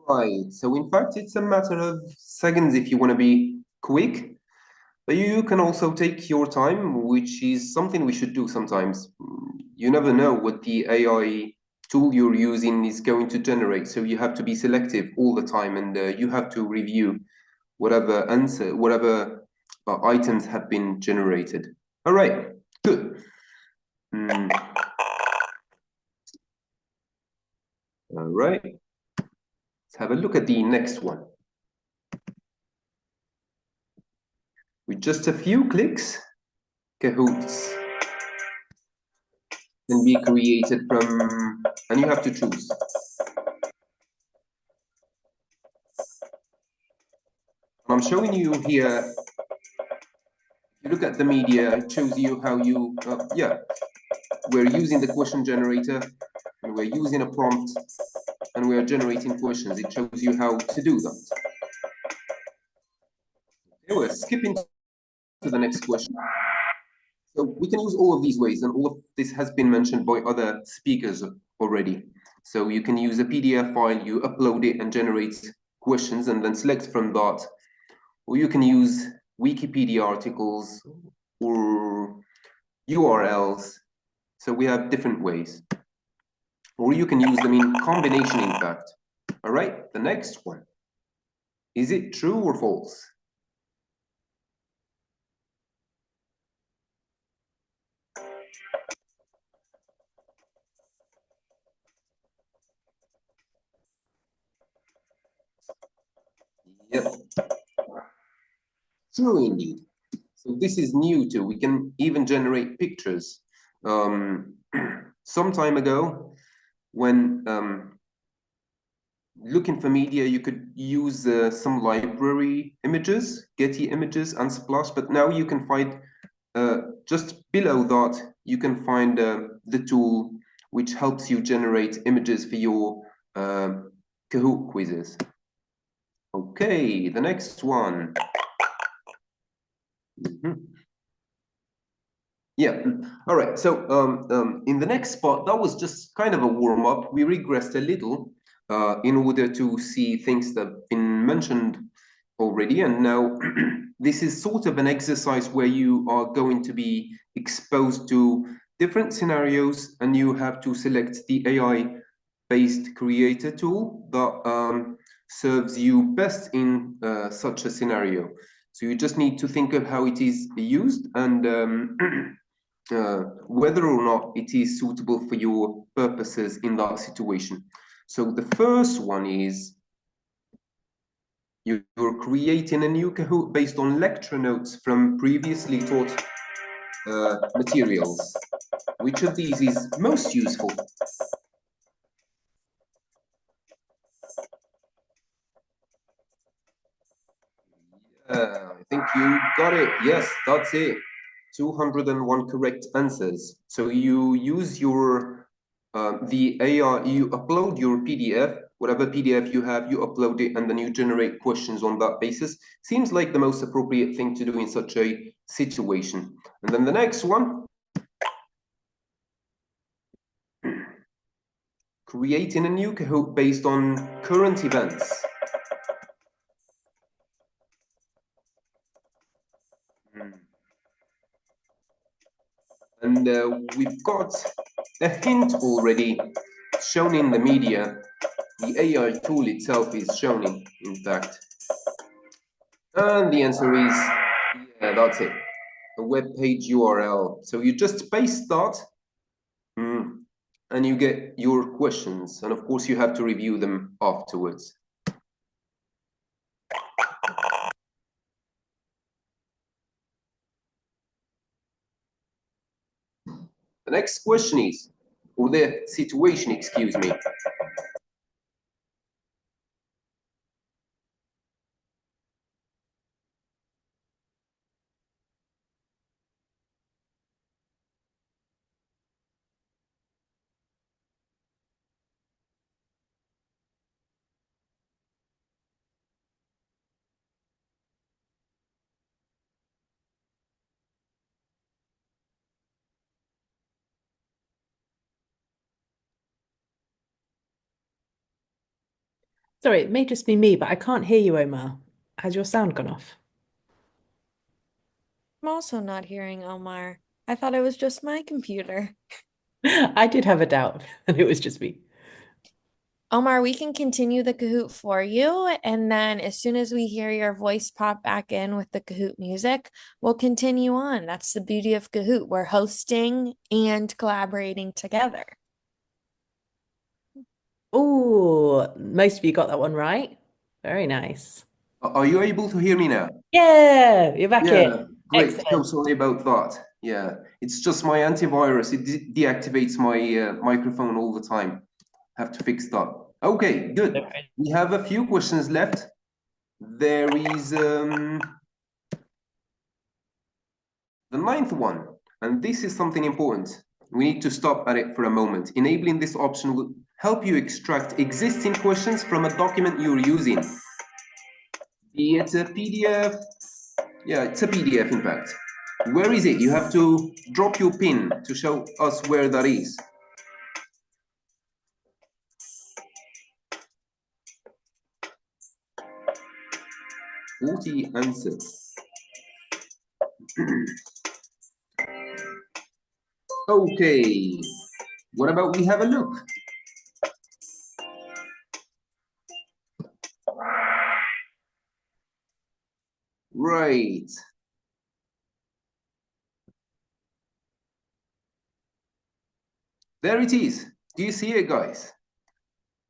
Right, so in fact, it's a matter of seconds if you want to be quick, but you can also take your time, which is something we should do sometimes. You never know what the AI tool you're using is going to generate, so you have to be selective all the time, and you have to review whatever items have been generated. All right, good. All right, let's have a look at the next one. With just a few clicks, Kahoots can be created from, and you have to choose. I'm showing you here, you look at the media, it shows you how you, we're using the question generator, and we're using a prompt, and we're generating questions. It shows you how to do that. Okay, we're skipping to the next question. So we can use all of these ways, and all of this has been mentioned by other speakers already. So you can use a PDF file, you upload it and generate questions and then select from that. Or you can use Wikipedia articles or URLs. So we have different ways. Or you can use them in combination, in fact. All right, the next one. Is it true or false? Yep. True indeed. So this is new too. We can even generate pictures. Some time ago, when looking for media, you could use some library images, Getty images, Unsplash, but now you can find just below that, you can find the tool which helps you generate images for your Kahoot quizzes. Okay, the next one. Yeah, all right. So in the next spot, that was just kind of a warm up. We regressed a little in order to see things that have been mentioned already. And now this is sort of an exercise where you are going to be exposed to different scenarios, and you have to select the AI-based creator tool that serves you best in such a scenario. So you just need to think of how it is used and whether or not it is suitable for your purposes in that situation. So the first one is you're creating a new Kahoot based on lecture notes from previously taught materials. Which of these is most useful? I think you got it. Yes, that's it. 201 correct answers. So you use your the AI, you upload your PDF, whatever PDF you have, you upload it, and then you generate questions on that basis. Seems like the most appropriate thing to do in such a situation. And then the next one, creating a new Kahoot based on current events. And we've got a hint already shown in the media. The AI tool itself is shown in fact. And the answer is, yeah, that's it. A web page URL. So you just paste that and you get your questions. And of course, you have to review them afterwards. The next question is, or the situation, excuse me. Sorry, it may just be me, but I can't hear you, Omar. Has your sound gone off? I'm also not hearing Omar. I thought it was just my computer. I did have a doubt, and it was just me. Omar, we can continue the Kahoot for you. And then as soon as we hear your voice pop back in with the Kahoot music, we'll continue on. That's the beauty of Kahoot. We're hosting and collaborating together. Oh, most of you got that one right. Very nice. Are you able to hear me now? Yeah, you're back Yeah, in. great. So Excellent. sorry about that. Yeah, it's just my antivirus. It deactivates my microphone all the time. Have to fix that. Okay, good. Okay. We have a few questions left. There is the ninth one, and this is something important. We need to stop at it for a moment. Enabling this option will help you extract existing questions from a document you're using. Be it a PDF. Yeah, it's a PDF, in fact. Where is it? You have to drop your pin to show us where that is. 40 answers. Okay, what about we have a look? Right. There it is. Do you see it, guys?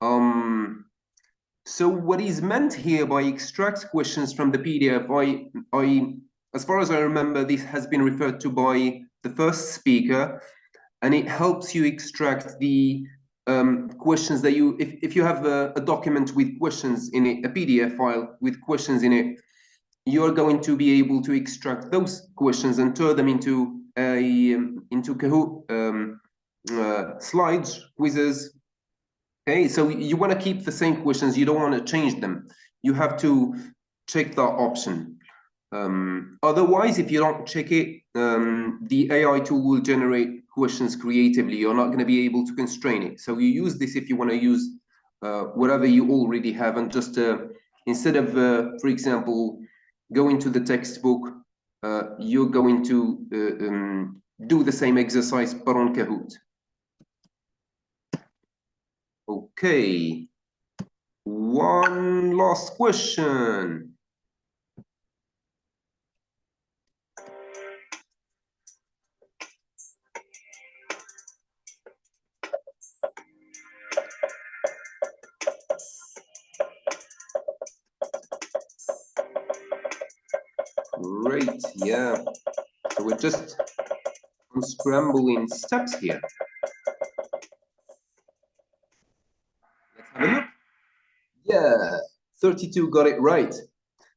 So what is meant here by extract questions from the PDF, as far as I remember, this has been referred to by the first speaker, and it helps you extract the questions that you, if you have a document with questions in it, a PDF file with questions in it, you're going to be able to extract those questions and turn them into into Kahoot slides, quizzes. Okay, so you want to keep the same questions. You don't want to change them. You have to check that option. Otherwise, if you don't check it, the AI tool will generate questions creatively. You're not going to be able to constrain it. So you use this if you want to use whatever you already have, and just instead of, for example, going to the textbook, you're going to do the same exercise but on Kahoot. Okay, one last question. Great, yeah. So we're just unscrambling steps here. Let's have a look. Yeah, 32 got it right.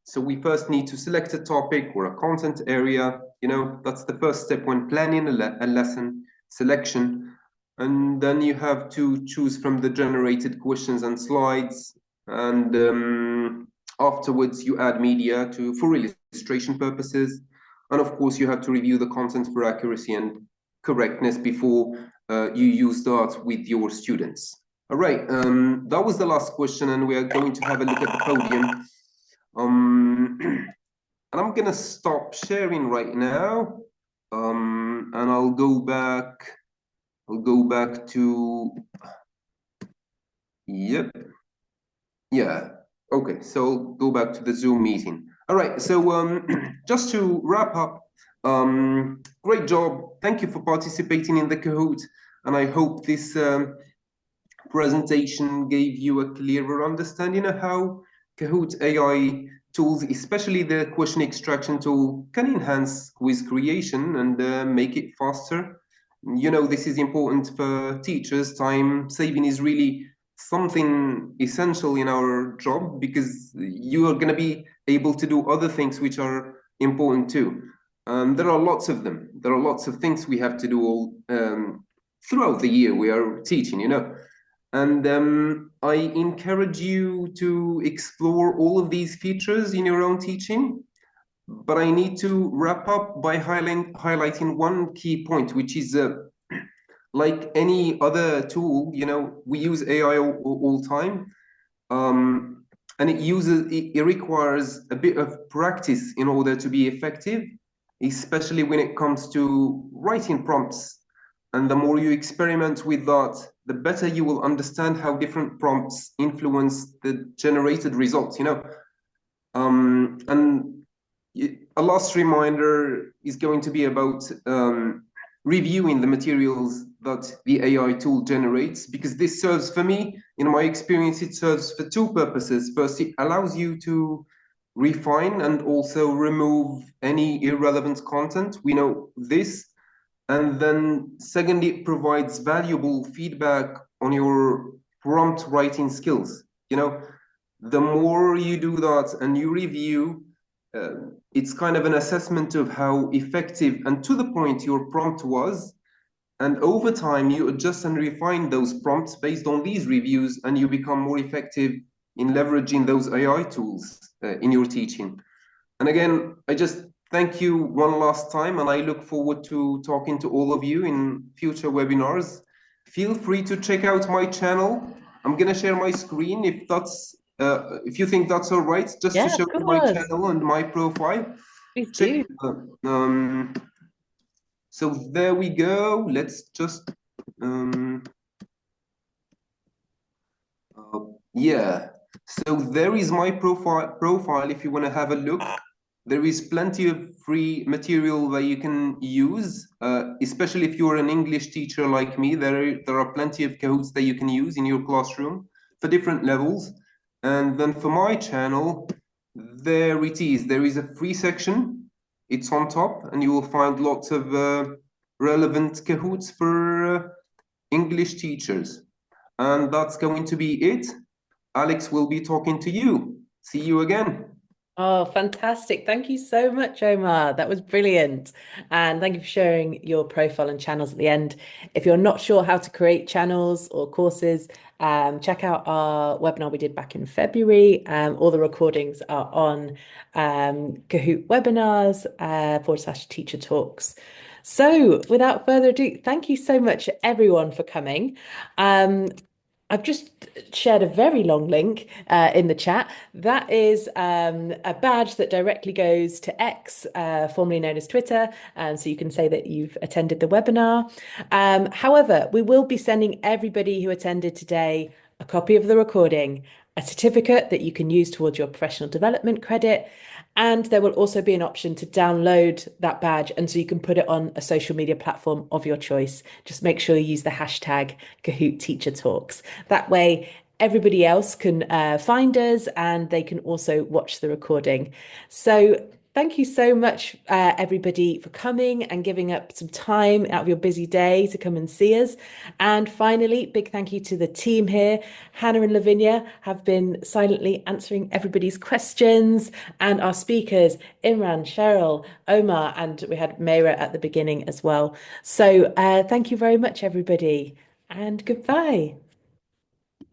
So we first need to select a topic or a content area. You know, that's the first step when planning a lesson, selection. And then you have to choose from the generated questions and slides. And afterwards, you add media for illustration purposes. And of course, you have to review the content for accuracy and correctness before you use that with your students. All right, that was the last question, and we are going to have a look at the podium. And I'm gonna stop sharing right now, and I'll go back to, yep, yeah, okay, so go back to the Zoom meeting. All right, so just to wrap up, great job. Thank you for participating in the Kahoot, and I hope this presentation gave you a clearer understanding of how Kahoot AI tools, especially the question extraction tool, can enhance quiz creation and make it faster. You know, this is important for teachers. Time saving is really something essential in our job because you are going to be able to do other things which are important too. There are lots of them. There are lots of things we have to do all throughout the year. We are teaching, you know. And I encourage you to explore all of these features in your own teaching. But I need to wrap up by highlighting one key point, which is like any other tool, you know, we use AI all time. And it requires a bit of practice in order to be effective, especially when it comes to writing prompts. And the more you experiment with that, the better you will understand how different prompts influence the generated results, you know. And a last reminder is going to be about reviewing the materials that the AI tool generates, because this serves, for me, in my experience, it serves for two purposes. First, it allows you to refine and also remove any irrelevant content. We know this. And then second, it provides valuable feedback on your prompt writing skills. You know, the more you do that and you review, it's kind of an assessment of how effective and to the point your prompt was. And over time, you adjust and refine those prompts based on these reviews, and you become more effective in leveraging those AI tools in your teaching. And again, I just thank you one last time, and I look forward to talking to all of you in future webinars. Feel free to check out my channel. I'm gonna share my screen if you think that's all right, just to show you my channel and my profile. Please do. So there we go. Let's just, yeah. So there is my profile if you want to have a look. There is plenty of free material that you can use, especially if you're an English teacher like me. There are plenty of Kahoots that you can use in your classroom for different levels. And then for my channel, there it is. There is a free section. It's on top, and you will find lots of relevant Kahoots for English teachers. And that's going to be it. Alex will be talking to you. See you again. Oh, fantastic. Thank you so much, Omar. That was brilliant. And thank you for sharing your profile and channels at the end. If you're not sure how to create channels or courses, check out our webinar we did back in February. All the recordings are on Kahoot webinars /teacher talks. So without further ado, thank you so much, everyone, for coming. I've just shared a very long link in the chat. That is a badge that directly goes to X, formerly known as Twitter, so you can say that you've attended the webinar. However, we will be sending everybody who attended today a copy of the recording, a certificate that you can use towards your professional development credit, and there will also be an option to download that badge, and so you can put it on a social media platform of your choice. Just make sure you use the hashtag Kahoot Teacher Talks. That way, everybody else can find us, and they can also watch the recording. So thank you so much, everybody, for coming and giving up some time out of your busy day to come and see us. And finally, big thank you to the team here. Hannah and Lavinia have been silently answering everybody's questions, and our speakers, Imran, Cheryl, Omar, and we had Meira at the beginning as well. So thank you very much, everybody. and goodbye.